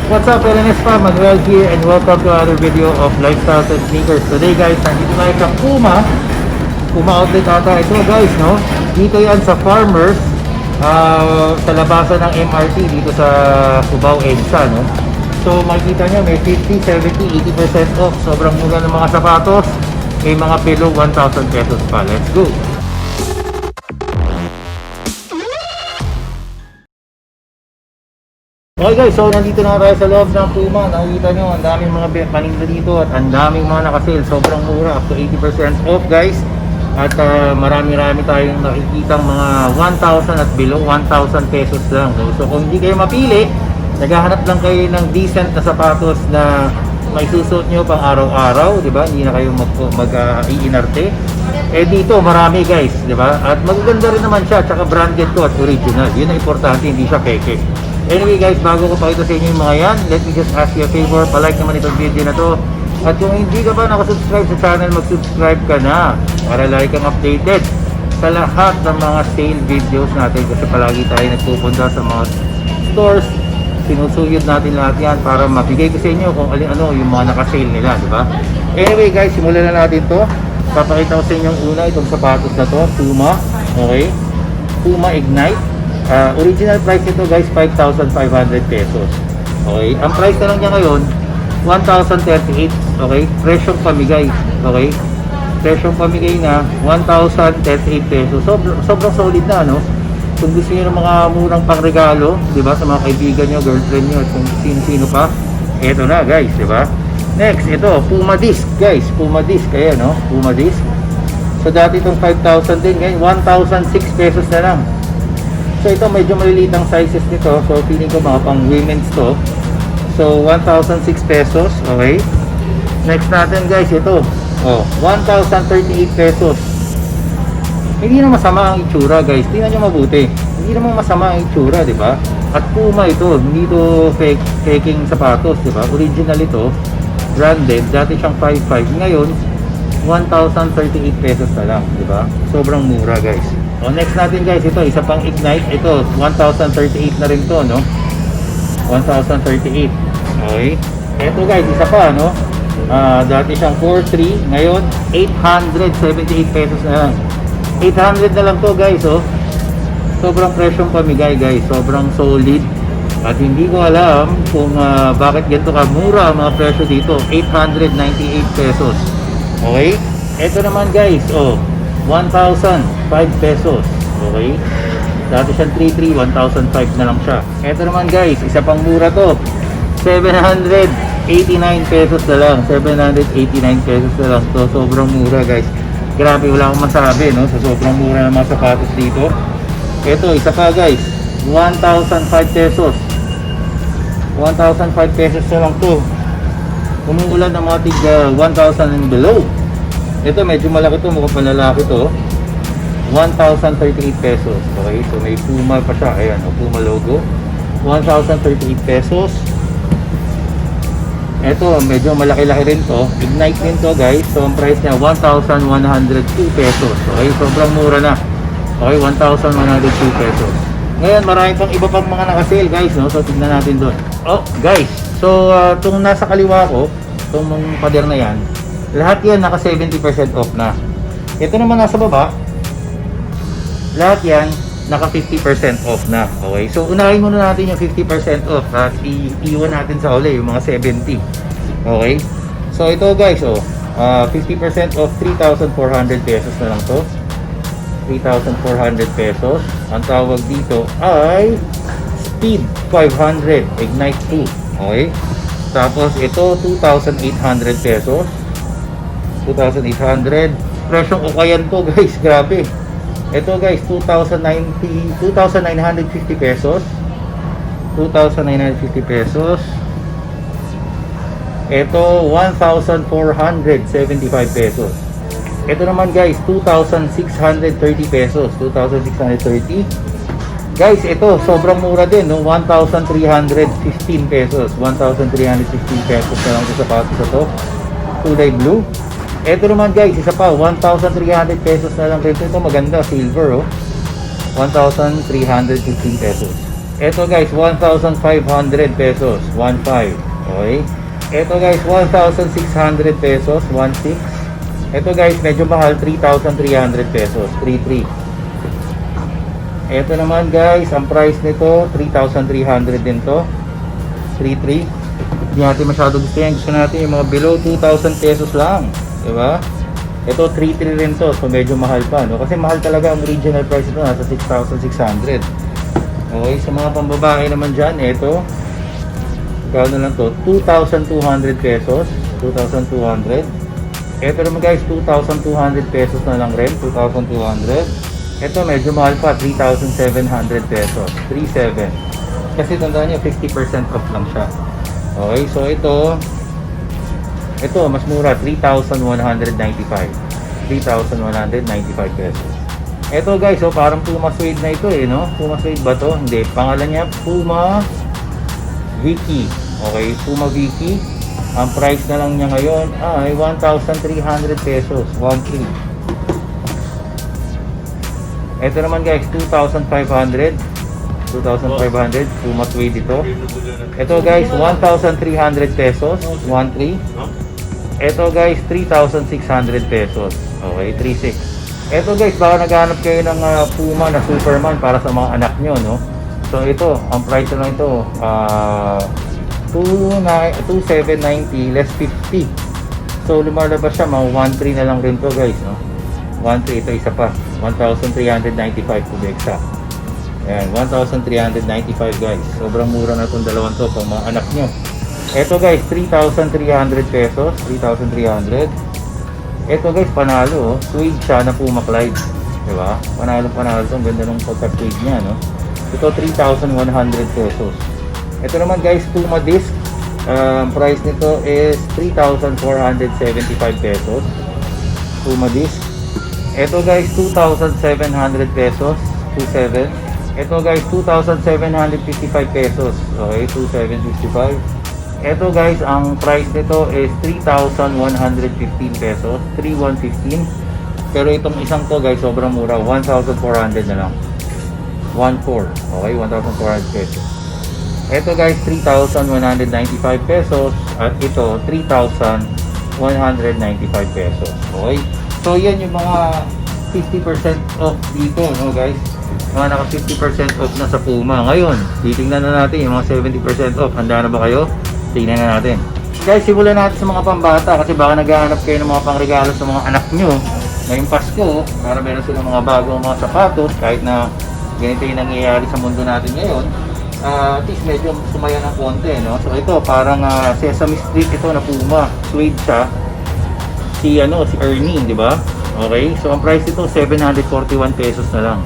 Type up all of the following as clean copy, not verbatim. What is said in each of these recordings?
What's up, LNS fam? Manuel here and welcome to another video of Lifestyle and Sneakers. Today guys, nandito tayo sa Puma outlet ata ito guys, no? Dito yan sa Farmers, sa labasan ng MRT dito sa Cubao EDSA, no? So makikita nyo may 50, 70, 80% off. Sobrang mura ng mga sapatos. May mga below 1,000 pesos pa. Let's go! Okay guys, so nandito na tayo sa loob ng Puma. Nakikita nyo, ang daming mga paninda dito at ang daming mga nakasale. Sobrang mura, up to 80% off guys. At marami-rami tayong nakikitang mga 1,000 at below 1,000 pesos lang. So kung hindi kayo mapili, naghahanap lang kayo ng decent na sapatos na may susuot nyo pang araw-araw, di ba? Hindi na kayo mag-iinarte. Dito marami guys, di ba? At magaganda rin naman siya, tsaka branded to at original. Yun ang importante, hindi siya peke. Anyway guys, bago ko pakita sa inyo yung mga yan, let me just ask you a favor, palike naman itong video na to. At kung hindi ka pa nakasubscribe sa channel, mag-subscribe ka na para lagi kang updated sa lahat ng mga sale videos natin. Kasi palagi tayo nagpupunta sa mga stores, sinusuyod natin lahat yan para mabigay ko sa inyo kung ano yung mga nakasale nila, di ba? Anyway guys, simulan na natin to. Papakita ko sa inyo una itong sapatos na to, Puma, okay? Puma Ignite. Original price nito guys, 5,500 pesos. Okay? Ang price na lang niya ngayon, 1,038. Okay? Presyong pamigay. Okay? Presyong pamigay na 1,038 pesos. Sobrang solid na, no? Kung gusto niyo ng mga murang pangregalo, di ba? Sa mga kaibigan niyo, girlfriend niyo, at kung sino-sino pa, eto na guys, di ba? Next, ito, Puma Disc guys. Puma Disc, ayan, no? Puma Disc. So dati itong 5,000 din, ngayon 1,006 pesos na lang. So ito medyo maliliit ang sizes nito. So feeling ko mga pang women's to. So 1,006 pesos. Okay. Next natin guys, ito. 1,038 pesos. Hindi na masama ang itsura guys. Tingnan nyo mabuti. Hindi naman masama ang itsura, di ba? At Puma ito. Hindi ito faking sapatos, di ba? Original ito. Branded. Dati siyang 5,500. Ngayon 1,038 pesos na lang, di ba? Sobrang mura guys. Next natin guys, ito isa pang Ignite. Ito 1,038 na rin to, no? 1,038. Okay. Ito guys, isa pa, no? Dati siyang 4,300, ngayon 878 pesos na lang. 800 na lang to guys, oh. Sobrang presyong pamigay guys, sobrang solid. At hindi ko alam kung bakit ganito ka mura ang mga presyo dito. 898 pesos. Okay. Ito naman guys, 1,005 pesos. Okay. Dati siyang 3,300, 1,005 na lang siya. Ito naman guys, isa pang mura to. 789 pesos na lang. 789 pesos na lang to. Sobrang mura guys. Grabe, wala akong masabi, no? So sobrang mura ng mga sapatos dito. Ito, isa pa guys. 1,005 pesos. 1,005 pesos na lang to. Umuulan ng mga tig 1,000 and below. Ito medyo malaki to, mukhang palalaki to. 1,038 pesos. Okay, so may Puma pa siya. Ayan, Puma logo. 1,038 pesos. Ito, medyo malaki-laki rin to. Ignite din to guys. So ang price niya 1,102 pesos. Okay, sobrang mura na. Okay, 1,102 pesos. Ngayon, marami pang iba pang mga nakasale guys, no? So tignan natin doon. Guys, so itong nasa kaliwa ko, itong pader na yan, lahat yan naka 70% off na. Ito naman nasa baba, lahat yan naka 50% off na. Okay, so unahin muna natin yung 50% off at iiwan natin sa uli yung mga 70. Okay, so ito guys, 50% off, 3,400 pesos na lang to. 3,400 pesos. Ang tawag dito ay Speed 500 Ignite 2. Okay, tapos ito 2,800 pesos. 2,800. Presyong ukayan to guys, grabe. Ito guys, 2,950 pesos. 2,950 pesos. Ito 1,475 pesos. Ito naman guys, 2,630 pesos. 2,630. Guys, ito sobrang mura din, no? 1,315 pesos. 1,315 pesos na lang sa sapatos na to. Kulay blue. Ito naman guys, isa pa, 1,300 pesos na lang. Ito maganda, silver, 1,315 pesos. Ito guys, 1,500 pesos, 1,500. Okay. Ito guys, 1,600 pesos, 1,600. Ito guys, medyo mahal, 3,300 pesos, 3,300. Ito naman guys, ang price nito, 3,300 din to, 3,300. Hindi natin masyado gusto yan. Gusto natin yung mga below 2,000 pesos lang. Diba? Ito 3,300 rin to. So medyo mahal pa. No? Kasi mahal talaga ang original price ito. Nasa 6,600. Okay. Sa mga pambabae naman dyan. Ito. Kano lang to? 2,200 pesos. 2,200. Ito naman guys. 2,200 pesos na lang rin. 2,200. Ito medyo mahal pa. 3,700 pesos. 3,700. Kasi tandaan nyo 50% off lang siya. Okay, so ito mas mura, 3,195. 3,195 pesos. Ito guys, so parang Puma Suede na ito no? Puma Suede ba to? Hindi, pangalan niya Puma Vicky. Okay, Puma Vicky. Ang price na lang niya ngayon ay 1,300 pesos, 1,300. Ito naman guys, 2,500. 2,500, Puma Suede ito. Ito guys, 1,300 pesos, 1,300. Ito guys, 3,600 pesos. Okay, 3,600. Ito guys, baka naghanap kayo ng Puma na Superman para sa mga anak nyo, no? So ito, ang price na lang ito, 2,790 less 50. So lumalabas siya, mga 1,300 na lang rin to guys, no? 1,300, ito isa pa, 1,395 to be exact. Ayan, 1,395 guys. Sobrang mura na itong dalawang to pang mga anak nyo. Ito guys, 3,300 pesos. 3,300. Ito guys, panalo. Suede siya na Puma Clyde. Diba? Panalo ito. Ang ganda ng pagka-suede niya, no? Ito, 3,100 pesos. Ito naman guys, Puma Disc. Price nito is 3,475 pesos. Puma Disc. Ito guys, 2,700 pesos. 2,700. Ito guys, 2,755 pesos. Okay, 2,755. Ito guys, ang price nito is 3,115 pesos. 3,115. Pero itong isang to guys, sobrang mura. 1,400 na lang. 1,400. Okay, 1,400 pesos. Ito guys, 3,195 pesos. At ito, 3,195 pesos. Okay. So yan yung mga 50% off dito, no guys? Mga naka 50% off na sa Puma. Ngayon, titingnan na natin yung mga 70% off. Handa na ba kayo? Tingnan na natin. Guys, simulan natin sa mga pambata kasi baka naghahanap kayo ng mga pangregalo sa mga anak nyo ngayong Pasko para meron silang mga bagong mga sapatos kahit na ganito yung nangyayari sa mundo natin ngayon. At least medyo sumaya ng konti, no? So ito, parang Sesame Street ito na Puma. Suede siya. Si Ernie, di ba? Okay, so ang price nito 741 pesos na lang.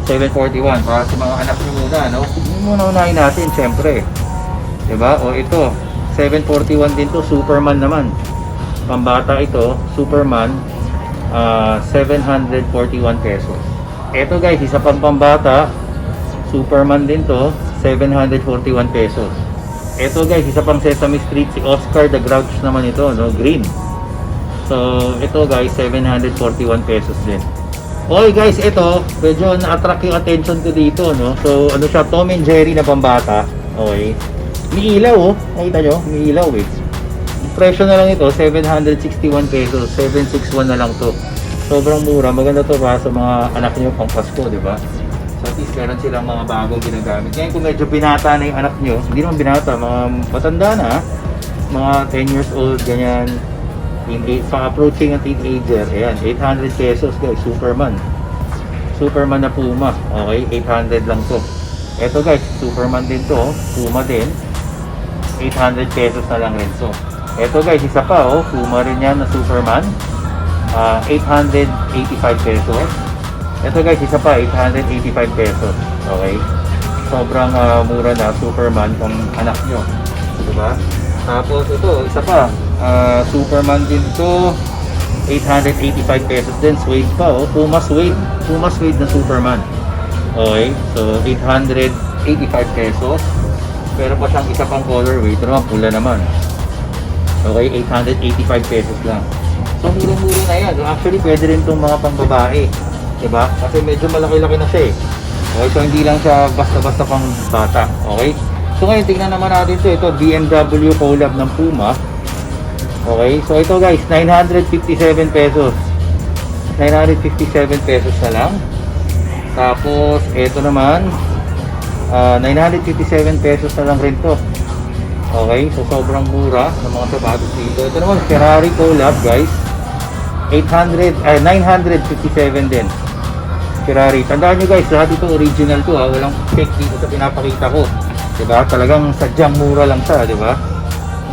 741 para sa mga anak nyo muna, no? Muna unahin natin, syempre. Diba? O ito, 741 din to, Superman naman. Pambata ito, Superman, 741 pesos. Ito guys, isa pang pambata, Superman din to, 741 pesos. Ito guys, isa pang Sesame Street, si Oscar the Grouch naman ito, no? Green. So, ito guys, 741 pesos din. Okay guys, ito, medyo na-attract yung attention ko dito, no? So, ano siya, Tom and Jerry na pambata. Okay. May ilaw, oh. Nakita nyo? May ilaw, eh. Presyo na lang ito, 761 pesos. 761 na lang to. Sobrang mura. Maganda to para sa mga anak nyo pang Pasko, di ba? So, at least meron silang mga bagong ginagamit. Ngayon, kung medyo binata na yung anak nyo, hindi naman binata, mga matanda na, mga 10 years old, ganyan. Approaching a teenager, ayan, 800 pesos guys, Superman na Puma, okay, 800 lang to. Eto guys, Superman din to, Puma din, 800 pesos na lang rin to. Eto guys, isa pa, Puma rin yan na Superman, 885 pesos. Eto guys, isa pa, 885 pesos, okay. Sobrang mura na Superman kung anak nyo, diba? Tapos ito, isa pa, Superman din to, 885 pesos din, suede pa, Puma Suede na Superman. Okay, so 885 pesos. Pero pa siyang isa pang colorway, ito naman pula naman. Okay, 885 pesos lang. So mura-mura na yan. Actually, pwede rin itong mga pambabae, diba? Kasi medyo malaki-laki na siya, Okay, so hindi lang siya basta-basta pang bata. Okay? So ngayon, tingnan naman natin ito. Ito, BMW collab ng Puma. Okay, so ito guys, 957 pesos. 957 pesos na lang. Tapos, ito naman, 957 pesos na lang rin to. Okay, so sobrang mura ng mga sapatos dito. Ito naman, Ferrari collab guys. 957 din. Ferrari. Tandaan nyo guys, lahat ito original to ha. Walang fake dito sa pinapakita ko. Diba? Talagang sadyang mura lang siya, diba?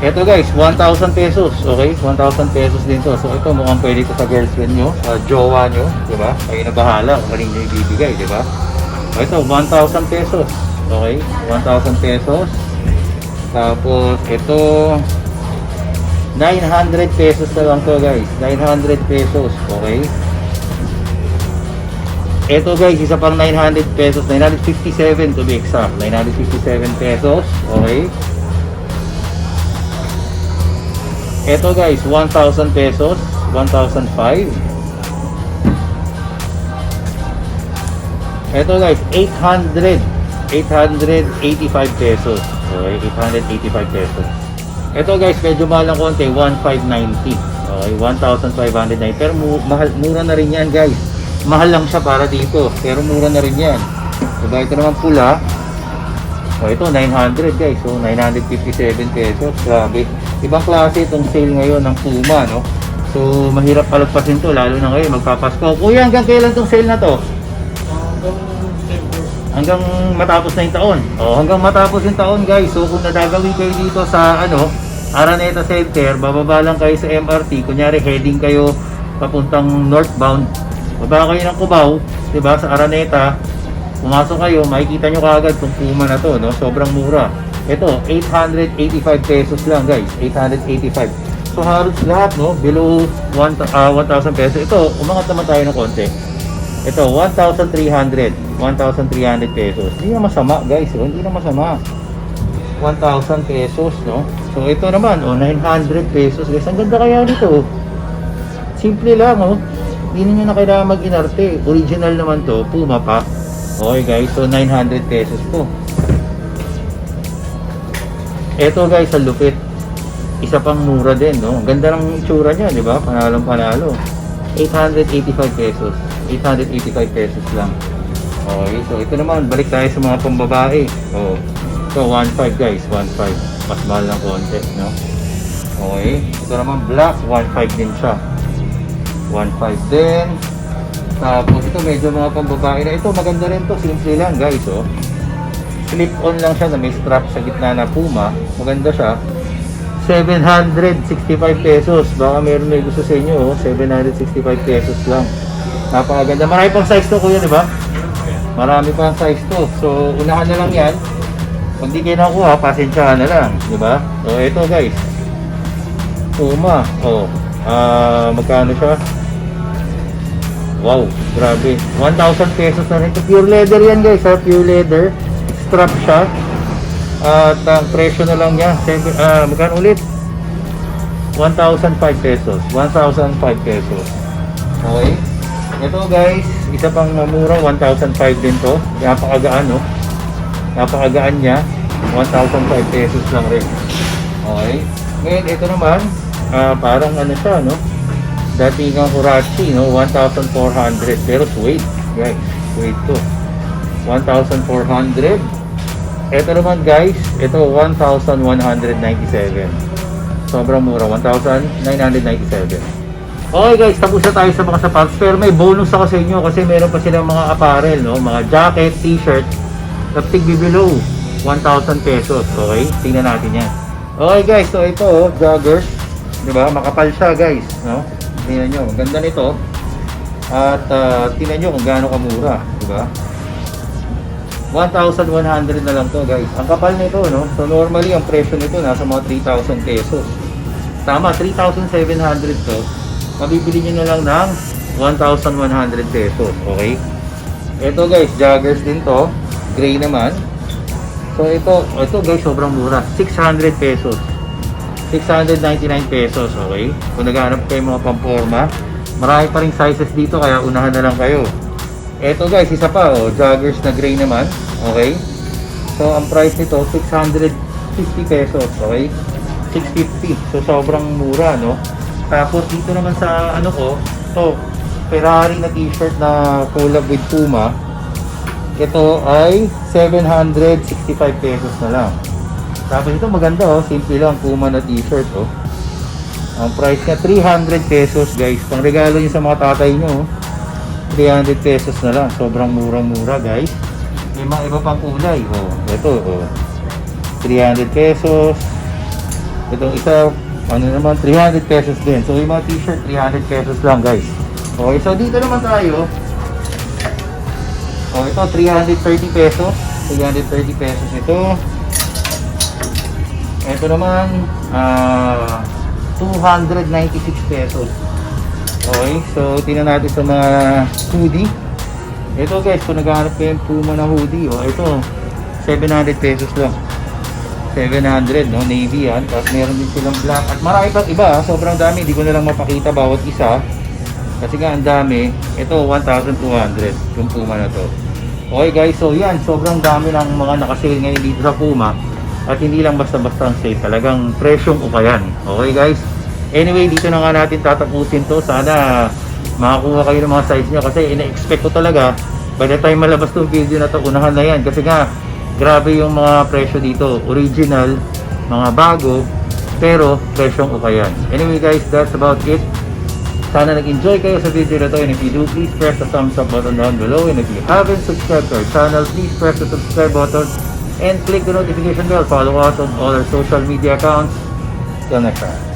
Ito guys, 1,000 pesos. Okay? 1,000 pesos din to. So ito mukhang pwede ito sa girlfriend nyo, sa jowa nyo, diba? Kayo na bahala kung kanino nyo ibibigay, diba? So ito, 1,000 pesos. Okay? 1,000 pesos. Tapos ito, 900 pesos na lang to guys. 900 pesos. Okay? Ito guys, isa pang 900 pesos, 957 to be exact, 957 pesos, okay. Ito guys, 1,000 pesos, 1,005. Ito guys, 885 pesos, okay, 885 pesos. Ito guys, medyo mahal ng konti, 1,590, okay, 1,590, pero mura na rin yan guys. Mahal lang siya para dito, pero mura na rin yan. Diba? Ito naman pula. O ito 900 guys, so 957 pesos. Grabe. Ibang klase itong sale ngayon ng Puma, no? So mahirap palagpasin to, lalo na ngayon magpapasko. Kuya, hanggang kailan itong sale na to? Hanggang matapos na yung taon. O, hanggang matapos yung taon guys. So kung nadagawin kayo dito sa Araneta Center, bababa lang kayo sa MRT. Kunyari heading kayo papuntang northbound. Baba kayo ng Cubao, diba, sa Araneta, pumasok kayo, makikita nyo kaagad itong Puma na to, no? Sobrang mura. Ito, 885 pesos lang guys, 885. So halos lahat, no, below 1,000 pesos. Ito, umangat naman tayo ng konti. Ito, 1,300 pesos. Hindi na masama guys, hindi na masama. 1,000 pesos, no? So ito naman, 900 pesos guys. Ang ganda kaya nito. Simple lang, oh. Hindi nyo na kailangan mag-inarte. Original naman to, Puma pa. Okay guys, so 900 pesos to. Eto guys, ang lupit. Isa pang mura din, no? Ang ganda ng itsura niya, di ba? Panalong panalo. 885 pesos. 885 pesos lang. Okay, so ito naman, balik tayo sa mga pambabae. Oh, so 1.5 guys, 1.5. Mas mahal ng konti, no? Okay, ito naman black, 1.5 din siya. 1.5 din. Tapos ito medyo mga pambabae na ito, maganda rin to, simple lang guys, oh. Slip on lang siya na may strap sa gitna na Puma. Maganda siya. 765 pesos. Baka meron may gusto sa inyo, oh. 765 pesos lang. Napakaganda. Marami pang size to kuya, di ba? Marami pang size to. So unahan na lang yan. Kung di kayo nakuha, pasensyahan na lang, di ba? So ito guys, Puma. Oh, magkano siya? Wow, grabe. 1,000 pesos na rin. Pure leather yan guys, ha? Pure leather. Strap siya. At ang presyo na lang niya, magkano ulit? 1,005 pesos. 1,005 pesos. Okay. Ito guys, isa pang mura, 1,005 din to. Napakagaan, no? Napakagaan niya. 1,005 pesos lang rin. Okay. Ngayon, ito naman, parang ano siya, no? Dating ang Huarache, no? 1,400 pero suede guys, suede to. 1,400. Ito naman guys, ito 1,197. Sobrang mura, 1,997. Okay guys, tapos na tayo sa mga sapatos, pero may bonus ako sa inyo kasi meron pa silang mga apparel, no? Mga jacket, t-shirt na below 1,000 pesos. Okay, tingnan natin yan. Okay guys, so ito, oh, joggers, diba? Makapal siya guys, no? Tingnan nyo, ang ganda nito. At tingnan nyo kung gaano kamura, diba? 1,100 na lang to guys. Ang kapal nito, no? So normally ang presyo nito nasa mga 3,000 pesos. Tama, 3,700 to. Mabibili nyo na lang ng 1,100 pesos. Okay? Ito guys, joggers din to. Gray naman. So ito guys, sobrang mura. 600 pesos. 699 pesos. Okay? Kung naghahanap kayo mga pamporma, marami pa rin sizes dito kaya unahan na lang kayo. Eto guys, isa pa oh, joggers na gray naman. Okay? So ang price nito 650 pesos, okay? 650. So sobrang mura, no? Tapos dito naman sa ano ko, to Ferrari na t-shirt na collab with Puma. Ito ay 765 pesos na lang. Tapos ito maganda oh, simple lang, Puma na t-shirt oh. Ang price niya 300 pesos guys. Pang regalo niyo sa mga tatay niyo, 300 pesos na lang. Sobrang murang-mura guys. May mga iba pang kulay oh. Ito oh, 300 pesos. Itong isa, ano naman, 300 pesos din. So yung mga t-shirt, 300 pesos lang guys. Okay, so dito naman tayo. Oh, ito 330 pesos. 330 pesos ito. Ito naman 296 pesos. Okay, so tingnan natin sa mga hoodie. Ito guys, kung naghahanap kayo yung Puma na hoodie, oh, ito 700 pesos lang. 700, no? Navy yan. Tapos meron din silang black. At marami pang iba, sobrang dami. Hindi ko na lang mapakita bawat isa. Kasi nga ang dami. Ito 1,200 yung Puma na to. Okay guys, so yan. Sobrang dami ng mga nakasale ngayon dito sa Puma. At hindi lang basta-basta ang sale. Talagang presyong ukayan. Okay guys. Anyway, dito na nga natin tatapusin to. Sana makakuha kayo ng mga size nyo. Kasi ina-expect ko talaga, by the time malabas tong video na to, unahan na yan. Kasi nga, grabe yung mga presyo dito. Original, mga bago, pero presyong ukayan. Anyway guys, that's about it. Sana nag-enjoy kayo sa video na to. And if you do, please press the thumbs up button down below. And if you haven't subscribed to our channel, please press the subscribe button and click the notification bell. Follow us on all our social media accounts. Till next time.